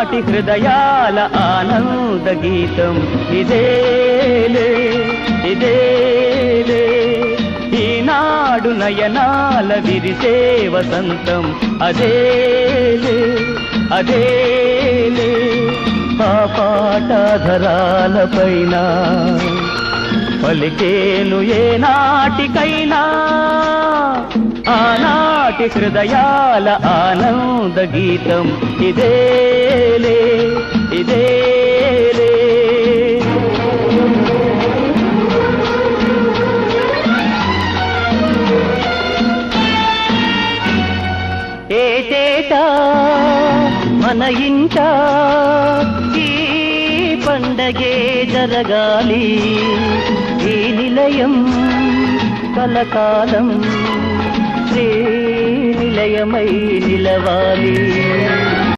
ఆనాటి హృదయాల ఆనంద గీతం ఇదేలే ఇదేలే, ఈనాడు నయనాల విరిసే వసంతం అదేలే అదేలే, ఆ పాటాధరాలపైన పలికేను ఏ నాటికైనా ఆనాటి హృదయాల ఆనంద గీతం ఇదేలే ఇదేలే. ఏటేటా మన ఇంట ఈ పండగే జరగాలి, ఈ నిలయం కలకాలం శ్రీ నిలయమై నిలవాలి.